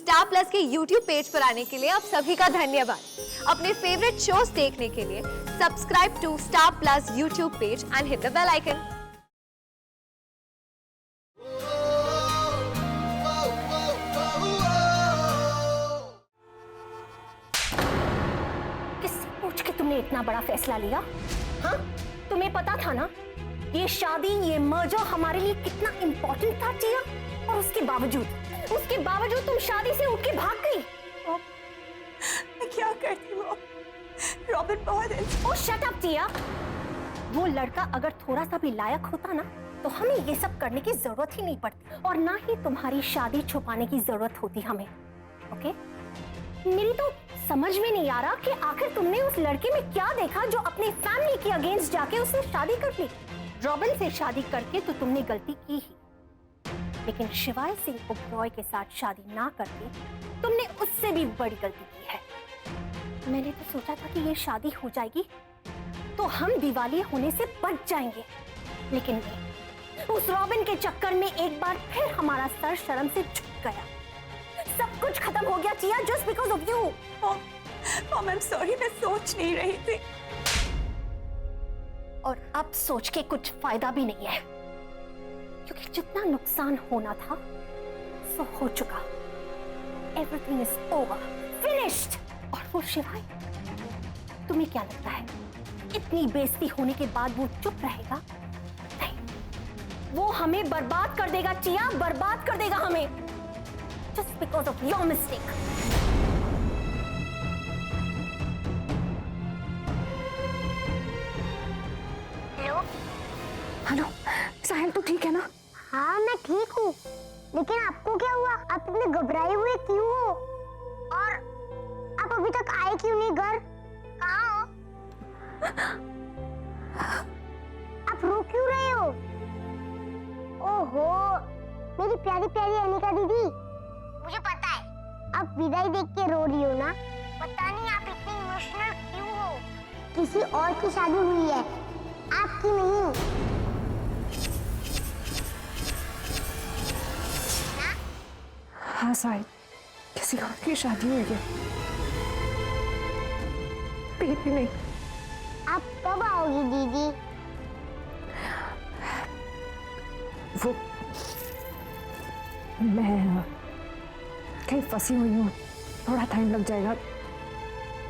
Star plus के YouTube page पर आने के लिए आप सभी का धन्यवाद। अपने फेवरेट शोज देखने के लिए subscribe to Star Plus YouTube page and hit the bell icon. किससे पूछ के तुमने इतना बड़ा फैसला लिया? हाँ, तुम्हें पता था ना ये शादी, ये मर्जर हमारे लिए कितना इंपॉर्टेंट था जिया, और उसके बावजूद तुम शादी से उठ के भाग गई। मैं क्या करती हूँ? रॉबिन बहुत ओह शट अप जिया। वो लड़का अगर थोड़ा सा भी लायक होता ना तो हमें ये सब करने की जरूरत ही नहीं पड़ती, और ना ही तुम्हारी शादी छुपाने की जरूरत होती हमें। ओके? मेरी तो समझ में नहीं आ रहा कि आखिर तुमने उस लड़के में क्या देखा जो अपनी फैमिली के अगेंस्ट जाके उससे शादी कर ली। रॉबिन से शादी करके तो तुमने गलती की ही, लेकिन शिवाय सिंह ओबरॉय के साथ शादी ना करके तुमने उससे भी बड़ी गलती की है। मैंने तो सोचा था कि ये शादी हो जाएगी तो हम दिवाली होने से बच जाएंगे, लेकिन नहीं, उस रॉबिन के चक्कर में एक बार फिर हमारा सर शर्म से झुक गया। सब कुछ खत्म हो गया chia, just because of you. Mom, I am sorry, मैं सोच नहीं रही थी। और अब सोच के कुछ फायदा भी नहीं है, क्योंकि जितना नुकसान होना था सो हो चुका। Everything is over, finished. और वो शिवाय, तुम्हें क्या लगता है इतनी बेइज्जती होने के बाद वो चुप रहेगा? नहीं, वो हमें बर्बाद कर देगा चिया, बर्बाद कर देगा हमें, just because of your mistake. Hello Sahil, तू ठीक है ना? हाँ मैं ठीक हूँ, लेकिन आपको क्या हुआ? आप इतने घबराए हुए क्यों हो? और आप अभी तक आए क्यों नहीं घर? कहाँ हो? आप रो क्यों रहे हो? ओहो, मेरी प्यारी प्यारी अनिका दीदी, मुझे पता है आप विदाई देख के रो रही हो ना। पता नहीं आप इतनी इमोशनल क्यों हो? किसी और की शादी हुई है, आपकी नहीं। हाँ साहिल, किसी और की शादी हुई है। बेबी नहीं। आप कब आओगी दीदी? वो मैं कहीं फंसी हुई हूँ, थोड़ा टाइम लग जाएगा,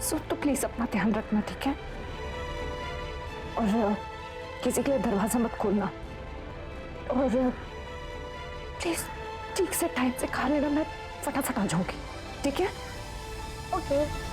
सो तो प्लीज अपना ध्यान रखना, ठीक है? और किसी के लिए दरवाजा मत खोलना, और प्लीज ठीक से टाइम से खा लेना, मैं फटाफट आ जाऊंगी, ठीक है? ओके।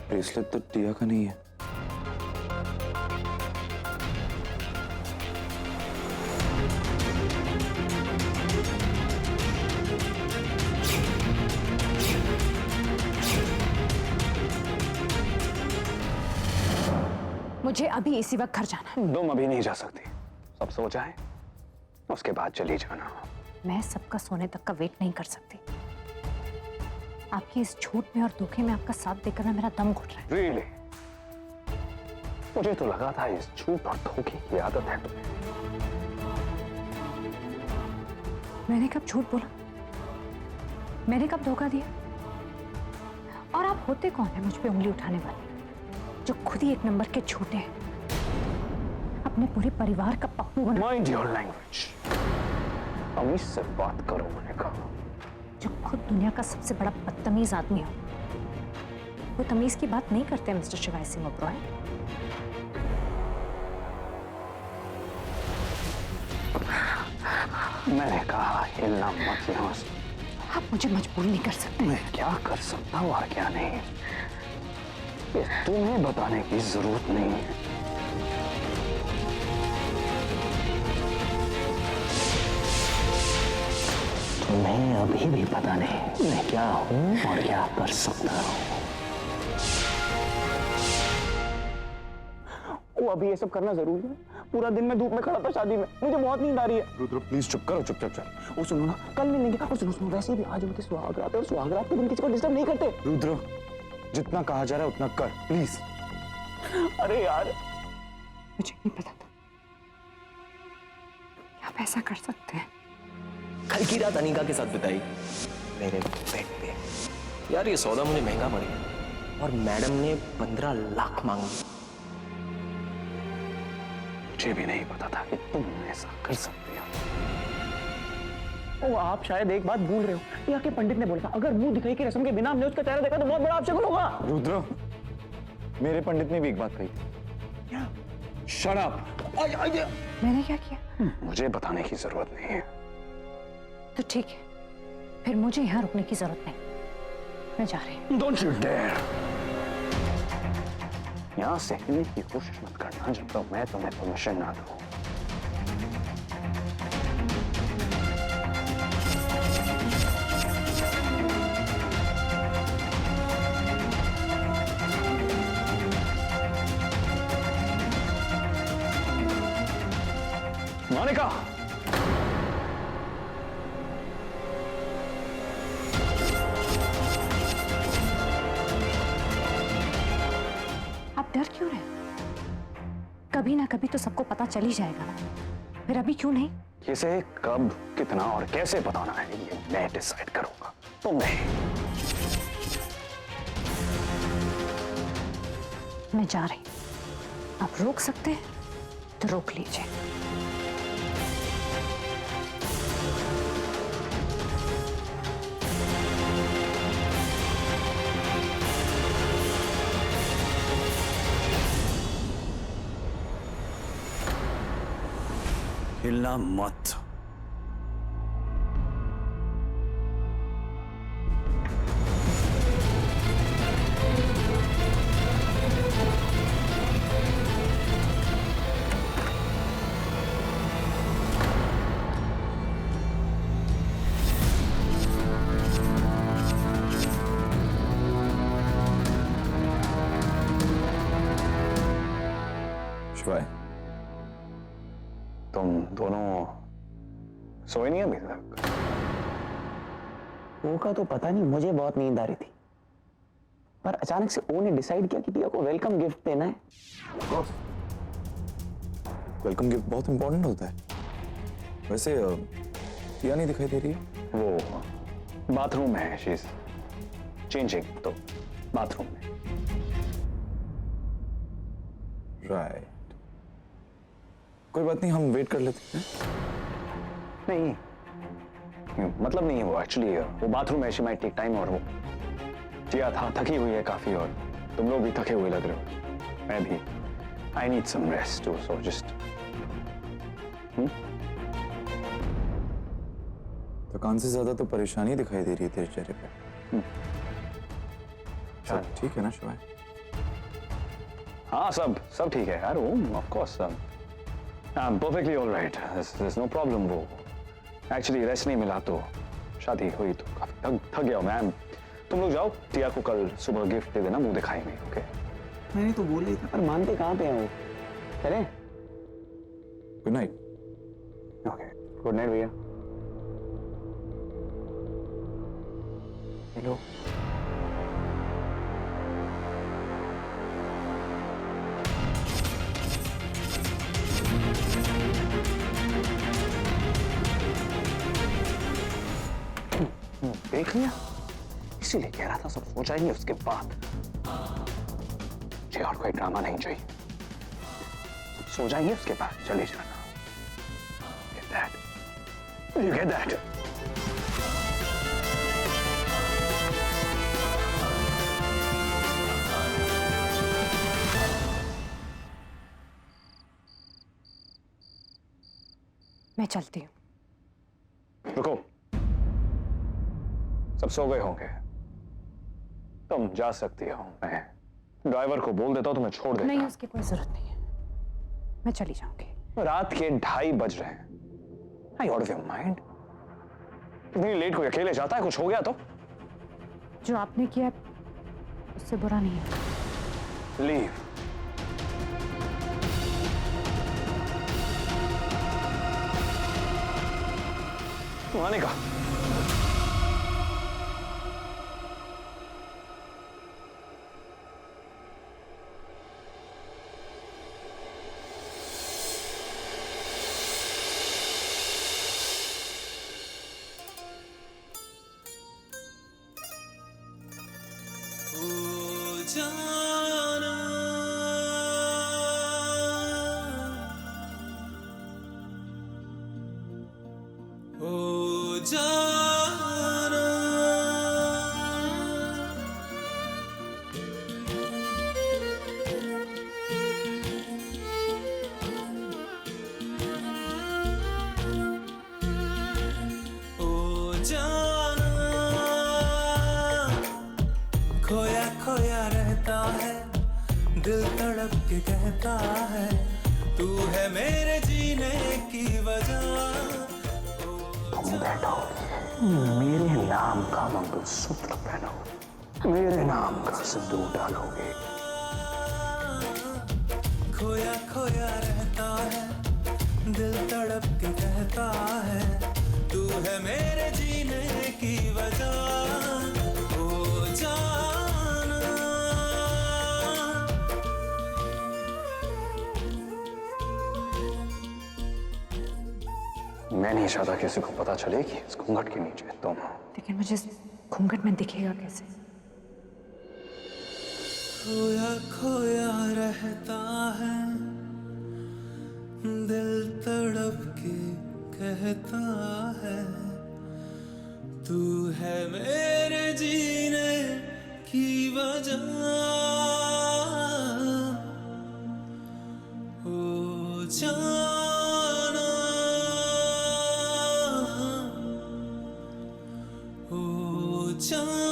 ब्रेसलेट तो टिया का नहीं है। मुझे अभी इसी वक्त घर जाना है। तुम अभी नहीं जा सकती, सब सो जाए उसके बाद चली जाना। मैं सबका सोने तक का वेट नहीं कर सकती। आपकी इस झूठ में और धोखे में आपका साथ देकर ना मेरा दम घुट रहा है। Really? मुझे तो लगा था इस झूठ और धोखे की आदत है तुम्हें। मैंने कब झूठ बोला? मैंने कब धोखा दिया? और आप होते कौन है मुझ पे उंगली उठाने वाले, जो खुद ही एक नंबर के झूठे हैं? अपने पूरे परिवार का पप्पू बना। Mind your language. अमीश से बात करो, मैंने कहा। जो खुद दुनिया का सबसे बड़ा बदतमीज आदमी हो, वो तमीज की बात नहीं करते मिस्टर शिवाय सिंह ओबरॉय। मैंने कहा हिलना मत यहाँ से। आप मुझे मजबूर नहीं कर सकते। मैं क्या कर सकता हूँ और क्या नहीं, ये तुम्हें बताने की जरूरत नहीं है। तुम्हें अभी भी पता नहीं मैं क्या हूँ और क्या कर सकता हूँ। वो अभी ये सब करना जरूरी है? पूरा दिन मैं धूप में खड़ा था शादी में, मुझे बहुत नींद आ रही है। रुद्र प्लीज चुप करो, चुप चुप चुप। वो सुनो ना, कल मिलेंगे। और सुनो सुनो, वैसे भी आज उनके सुहागरात है और सुहागरात के दिन किसी को डिस्टर्ब नहीं करते। रुद्र जितना कहा जा रहा है उतना कर प्लीज। अरे यार मुझे नहीं पता था कि आप ऐसा कर सकते हैं। कल की रात अनिका के साथ बिताई मेरे बेड पे। यार ये सौदा मुझे महंगा पड़ गया और मैडम ने 15 लाख मांगी। मुझे भी नहीं पता था कि तुम ऐसा कर सकते हो। आप शायद एक बात भूल रहे हो। यहाँ के पंडित ने बोला था अगर मुंह दिखाई की रस्म के बिना हमने उसका चेहरा देखा तो बहुत बड़ा अपशगुन होगा। रुद्र, मेरे पंडित ने भी एक बात कही थी। Shut up. मैंने क्या किया? मुझे बताने की जरूरत नहीं है। तो ठीक है, फिर मुझे यहाँ रुकने की जरूरत नहीं। मैं जा रही हूँ। Don't you dare! यहाँ से हिलने की कोशिश मत करना जब तक मैं तुम्हें परमिशन ना दूं। मोनिका, आप डर क्यों रहे? कभी ना कभी तो सबको पता चल ही जाएगा ना, फिर अभी क्यों नहीं? इसे कब, कितना और कैसे बताना है ये मैं डिसाइड करूंगा, तुम नहीं। मैं जा रही हूं। आप रोक सकते हैं तो रोक लीजिए। हिलना मत। शिवाय, तुम दोनों सोए नहीं अभी तक? वो का तो पता नहीं, मुझे बहुत नींद आ रही थी, पर अचानक से ओ ने डिसाइड किया कि टिया को वेलकम गिफ्ट देना है। वेलकम गिफ्ट बहुत इंपॉर्टेंट होता है। वैसे टिया नहीं दिखाई दे रही है? वो बाथरूम में है, शी इज चेंजिंग, तो बाथरूम में। राइट, कोई बात नहीं, हम वेट कर लेते हैं। नहीं, मतलब नहीं है वो, एक्चुअली वो बाथरूम में शी माइट टेक टाइम, और वो टिया था थकी हुई है काफी, और तुम लोग भी थके हुए लग रहे हो, मैं भी। I need some rest too, so just. थकान से ज्यादा तो परेशानी दिखाई दे रही है तेरे चेहरे पे। सब ठीक है ना शिवाय? हाँ, सब ठीक है यार, वो of course I'm perfectly all right. There's no problem. वो एक्चुअली रेस्ट नहीं मिला तो शादी हुई तो काफी थक गया हूँ मैं। तुम लोग जाओ, टिया को कल सुबह गिफ्ट दे देना, मुंह दिखाएंगे। ओके? मैंने तो बोला ही था, पर मानते कहाँ पे हैं वो? चलें? Good night. Okay, good night भैया। हेलो। देख लिया, इसीलिए कह रहा था सब हो जाएंगे उसके बाद। मुझे और कोई ड्रामा नहीं चाहिए, सो जाएंगे उसके बाद चले जाना। Get that? You get that? मैं चलती हूँ। रुको, सब सो गए होंगे, तुम जा सकती हो। मैं ड्राइवर को बोल देता हूं तुम्हें छोड़ देगा। नहीं, उसकी कोई जरूरत नहीं है, मैं चली जाऊंगी। रात के 2:30 बज रहे हैं। Are you out of your mind? इतनी लेट कोई अकेले जाता है? कुछ हो गया तो? जो आपने किया उससे बुरा नहीं है। लीव। आने का। खोया खोया रहता है, दिल तड़प के कहता है, तू है मेरे जीने की वजह। तुम बैठो, मेरे नाम का मंगलसूत्र पहनो, मेरे नाम का सिंदूर डालोगे। खोया खोया रहता है, दिल तड़प के कहता है, तू है मेरे जीने की वजह। मैं नहीं चाहता किसी को पता चले कि इस घूंघट के नीचे तुम हो। लेकिन मुझे इस घूंघट में दिखेगा कैसे? खोया खोया रहता है, दिल तड़प के कहता है, तू है मेरे जीने की वजह। ओ जाना, ओ जाना।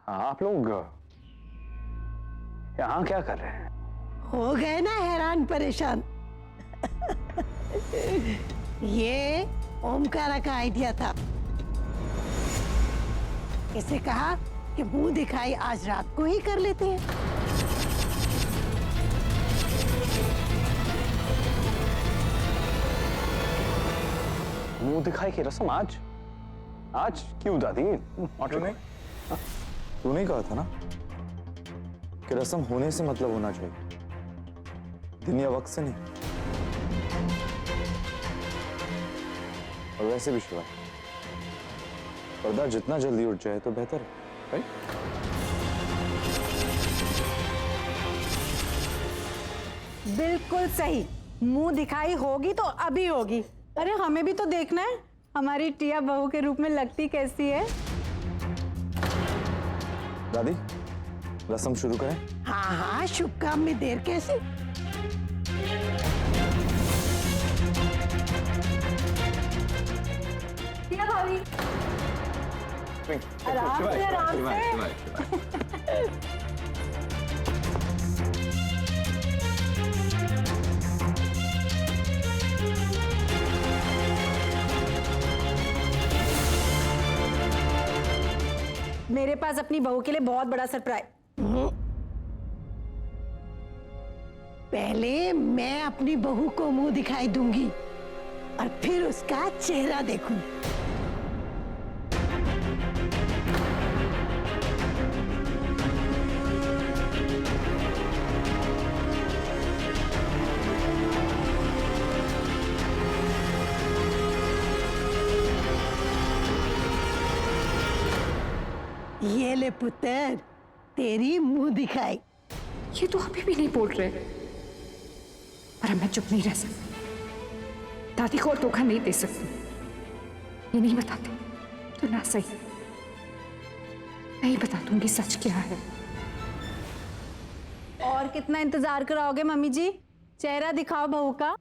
आप लोग यहाँ क्या कर रहे हैं? हो गए ना हैरान परेशान। ये ओमकारा का आइडिया था। इसे कहा कि मुंह दिखाई आज रात को ही कर लेते हैं। मुंह दिखाई की रस्म आज? आज क्यों दादी? तूने कहा था ना कि रस्म होने से मतलब होना चाहिए, दिन या वक्त से नहीं। और वैसे भी शिवा, पर्दा जितना जल्दी उठ जाए तो बेहतर है, राइट? बिल्कुल सही। मुंह दिखाई होगी तो अभी होगी। अरे हमें भी तो देखना है हमारी टिया बहू के रूप में लगती कैसी है। दादी, रस्म शुरू करें? हाँ हाँ, शुभ काम में देर कैसे। टिया भाभी, आराम से आराम से। मेरे पास अपनी बहू के लिए बहुत बड़ा सरप्राइज। पहले मैं अपनी बहू को मुंह दिखाई दूंगी और फिर उसका चेहरा देखूं। ये ले पुत्र, तेरी मुंह दिखाई। ये तो अभी भी नहीं बोल रहे, पर मैं चुप नहीं रह सकती। दादी को और धोखा नहीं दे सकती। ये नहीं बताते तो ना सही, मैं ही बता दूंगी सच क्या है। और कितना इंतजार कराओगे मम्मी जी? चेहरा दिखाओ बहू का।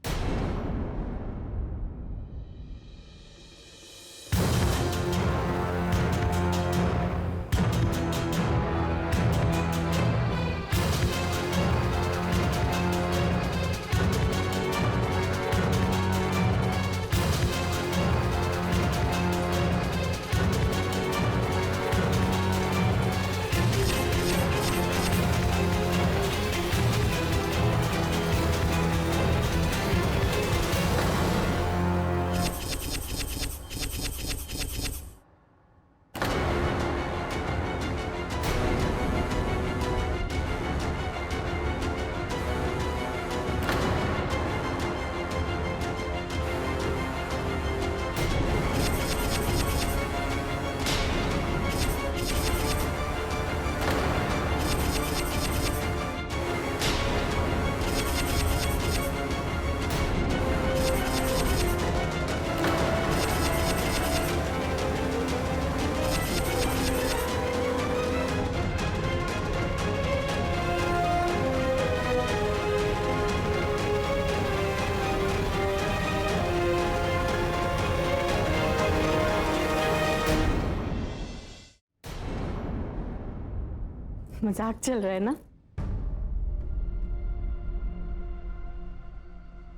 मजाक चल रहा है ना?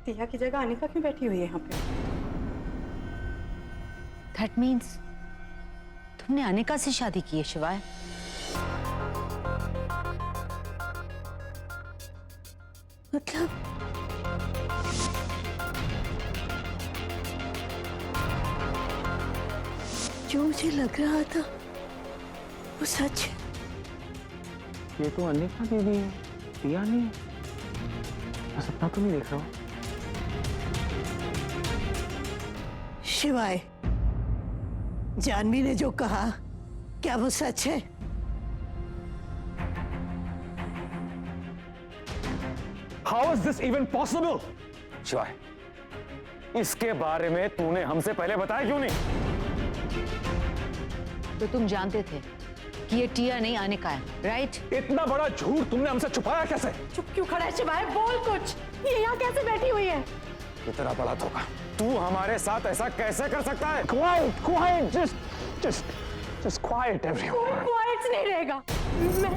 टिया की जगह अनिका क्यों बैठी हुई है यहाँ पे? That means तुमने अनिका से शादी की है शिवाय? मतलब जो मुझे लग रहा था वो सच है। ये तो अनिका दीदी है, टिया नहीं। मैं सपना तो नहीं देख रहा हूँ। शिवाय, जानवी ने जो कहा क्या वो सच है? How is this even possible? शिवाय, इसके बारे में तूने हमसे पहले बताया क्यों नहीं? तो तुम जानते थे कि ये टिया नहीं अनिका है, राइट? इतना बड़ा झूठ तुमने हमसे छुपाया कैसे? चुप क्यों खड़ा है शिवाय? बोल कुछ। ये यहाँ कैसे बैठी हुई है? इतना बड़ा धोखा तू हमारे साथ ऐसा कैसे कर सकता है? Quiet, quiet, just quiet everyone. क्वाइट्स नहीं रहेगा। मैं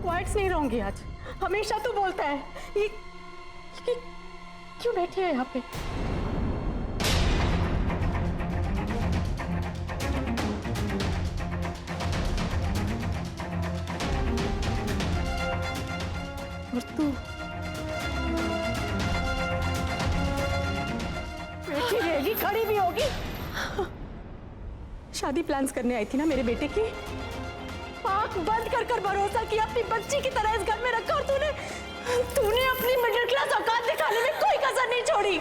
क्वाइट्स नहीं रहूंगी आज। हमेशा तू बोलता है ये क्यों बैठी है यहाँ पे? और तू बैठी रहेगी, खड़ी भी होगी। शादी प्लान्स करने आई थी ना मेरे बेटे की। आंख बंद कर कर भरोसा किया, अपनी बच्ची की तरह इस घर में रखा, और तूने अपनी मिडिल क्लास औकात दिखाने में कोई कसर नहीं छोड़ी।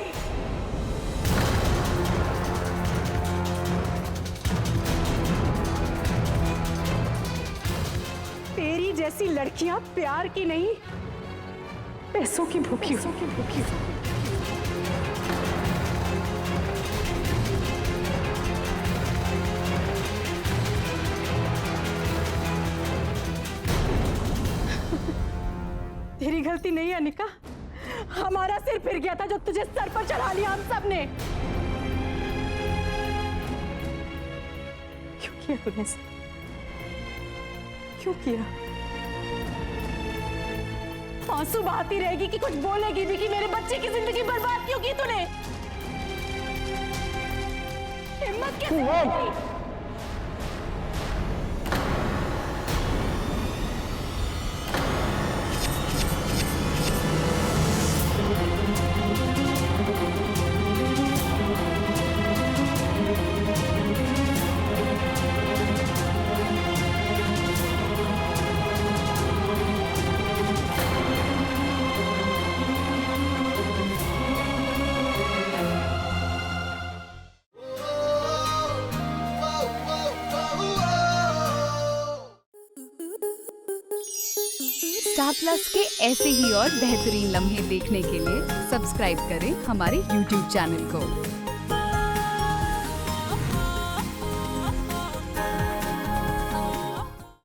तेरी जैसी लड़कियां प्यार की नहीं, पैसों की भूखी हो। तेरी गलती नहीं है अनिका, हमारा सिर फिर गया था जो तुझे सर पर चढ़ा लिया हम सब ने। क्यों किया तूने? क्यों किया? आंसू बहाती रहेगी कि कुछ बोलेगी भी कि मेरे बच्चे की जिंदगी बर्बाद क्यों की तूने? हिम्मत कैसे हुई? स्टार प्लस के ऐसे ही और बेहतरीन लम्हे देखने के लिए सब्सक्राइब करें हमारे YouTube चैनल को।